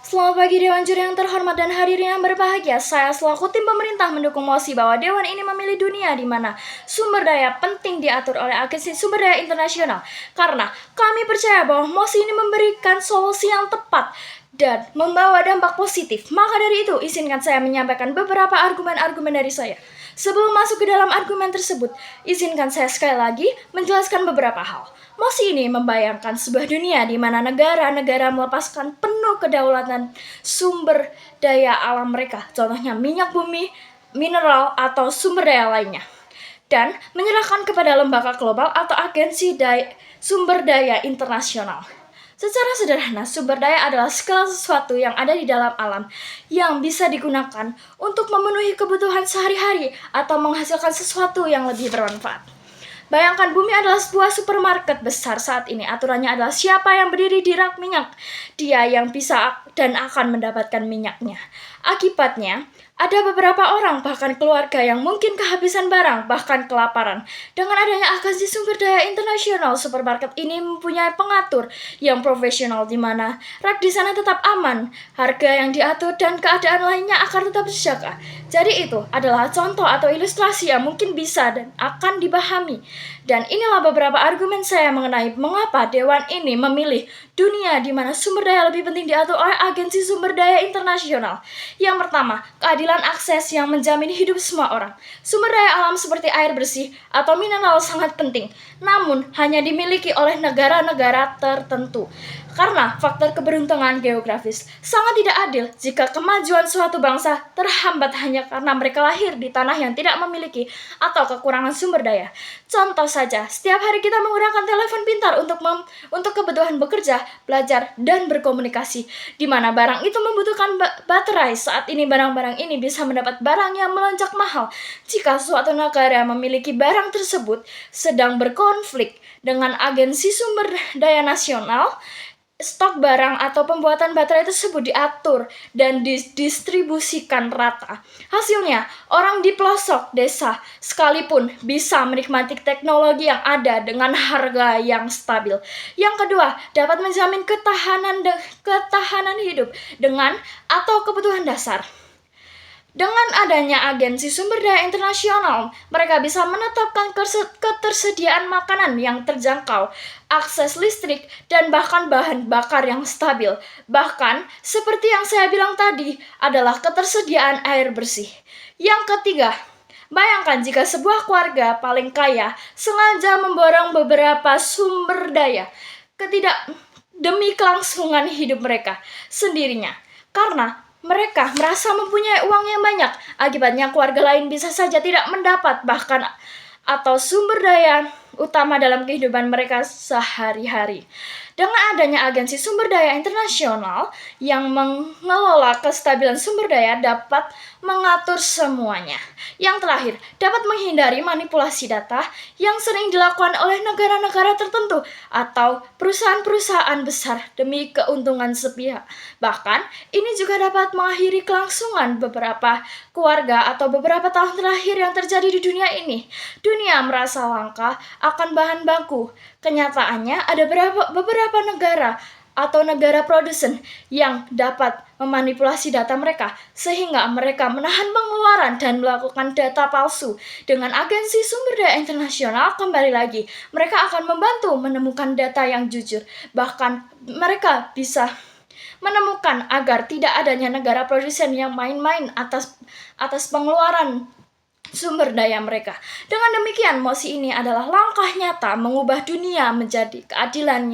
Selamat pagi Dewan Juri yang terhormat dan hadirin yang berbahagia. Saya selaku tim pemerintah mendukung mosi bahwa Dewan ini memilih dunia di mana sumber daya penting diatur oleh Agensi Sumber Daya Internasional. Karena kami percaya bahwa mosi ini memberikan solusi yang tepat dan membawa dampak positif. Maka dari itu, izinkan saya menyampaikan beberapa argumen-argumen dari saya. Sebelum masuk ke dalam argumen tersebut, izinkan saya sekali lagi menjelaskan beberapa hal. Mosi ini membayangkan sebuah dunia di mana negara-negara melepaskan penuh kedaulatan sumber daya alam mereka, contohnya minyak bumi, mineral, atau sumber daya lainnya, dan menyerahkan kepada lembaga global atau agensi sumber daya internasional. Secara sederhana, sumber daya adalah segala sesuatu yang ada di dalam alam yang bisa digunakan untuk memenuhi kebutuhan sehari-hari atau menghasilkan sesuatu yang lebih bermanfaat. Bayangkan bumi adalah sebuah supermarket besar saat ini. Aturannya adalah siapa yang berdiri di rak minyak, dia yang bisa dan akan mendapatkan minyaknya. Akibatnya, ada beberapa orang, bahkan keluarga yang mungkin kehabisan barang, bahkan kelaparan. Dengan adanya Agensi Sumber Daya Internasional, supermarket ini mempunyai pengatur yang profesional di mana rak di sana tetap aman, harga yang diatur, dan keadaan lainnya akan tetap terjaga. Jadi itu adalah contoh atau ilustrasi yang mungkin bisa dan akan dipahami. Dan inilah beberapa argumen saya mengenai mengapa Dewan ini memilih dunia di mana sumber daya lebih penting diatur oleh Agensi Sumber Daya Internasional. Yang pertama, keadilan akses yang menjamin hidup semua orang. Sumber daya alam seperti air bersih atau mineral sangat penting, namun hanya dimiliki oleh negara-negara tertentu. Karena faktor keberuntungan geografis, sangat tidak adil jika kemajuan suatu bangsa terhambat hanya karena mereka lahir di tanah yang tidak memiliki atau kekurangan sumber daya. Contoh saja, setiap hari kita menggunakan telepon pintar untuk kebutuhan bekerja, belajar, dan berkomunikasi, di mana barang itu membutuhkan baterai. Saat ini barang-barang ini bisa mendapat barang yang melonjak mahal jika suatu negara memiliki barang tersebut sedang berkonflik dengan Agensi Sumber Daya Nasional. Stok barang atau pembuatan baterai tersebut diatur dan didistribusikan rata. Hasilnya, orang di pelosok desa sekalipun bisa menikmati teknologi yang ada dengan harga yang stabil. Yang kedua, dapat menjamin ketahanan hidup dengan atau kebutuhan dasar. Dengan adanya Agensi Sumber Daya Internasional, mereka bisa menetapkan ketersediaan makanan yang terjangkau, akses listrik, dan bahkan bahan bakar yang stabil. Bahkan, seperti yang saya bilang tadi, adalah ketersediaan air bersih. Yang ketiga, bayangkan jika sebuah keluarga paling kaya sengaja memborong beberapa sumber daya demi kelangsungan hidup mereka sendirinya. Karena mereka merasa mempunyai uang yang banyak, akibatnya keluarga lain bisa saja tidak mendapat bahkan atau sumber daya utama dalam kehidupan mereka sehari-hari. Dengan adanya Agensi Sumber Daya Internasional yang mengelola kestabilan sumber daya dapat mengatur semuanya. Yang terakhir, dapat menghindari manipulasi data yang sering dilakukan oleh negara-negara tertentu atau perusahaan-perusahaan besar demi keuntungan sepihak. Bahkan, ini juga dapat mengakhiri kelangsungan beberapa keluarga atau beberapa tahun terakhir yang terjadi di dunia ini. Dunia merasa langka akan bahan baku. Kenyataannya ada beberapa negara atau negara produsen yang dapat memanipulasi data mereka sehingga mereka menahan pengeluaran dan melakukan data palsu. Dengan Agensi Sumber Daya Internasional, kembali lagi, mereka akan membantu menemukan data yang jujur. Bahkan mereka bisa menemukan agar tidak adanya negara produsen yang main-main atas pengeluaran sumber daya mereka. Dengan demikian, mosi ini adalah langkah nyata mengubah dunia menjadi keadilan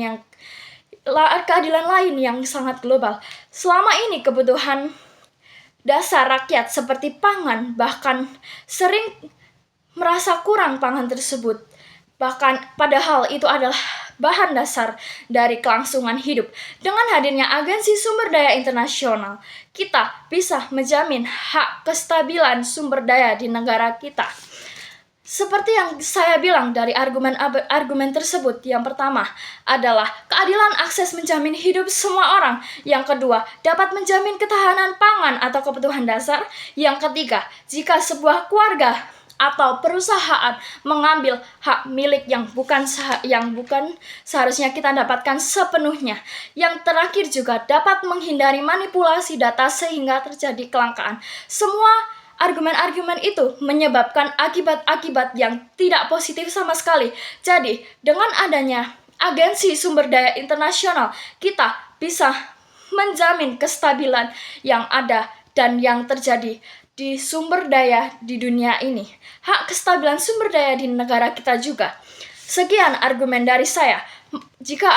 lain yang sangat global. Selama ini kebutuhan dasar rakyat seperti pangan bahkan sering merasa kurang pangan tersebut. Bahkan padahal itu adalah bahan dasar dari kelangsungan hidup. Dengan hadirnya Agensi Sumber Daya Internasional, kita bisa menjamin hak kestabilan sumber daya di negara kita. Seperti yang saya bilang dari argumen tersebut, yang pertama adalah keadilan akses menjamin hidup semua orang. Yang kedua, dapat menjamin ketahanan pangan atau kebutuhan dasar. Yang ketiga, jika sebuah keluarga atau perusahaan mengambil hak milik yang bukan seharusnya kita dapatkan sepenuhnya. Yang terakhir juga dapat menghindari manipulasi data sehingga terjadi kelangkaan. Semua argumen-argumen itu menyebabkan akibat-akibat yang tidak positif sama sekali. Jadi, dengan adanya Agensi Sumber Daya Internasional, kita bisa menjamin kestabilan yang ada dan yang terjadi di sumber daya di dunia ini. Hak kestabilan sumber daya di negara kita juga. Sekian argumen dari saya. Jika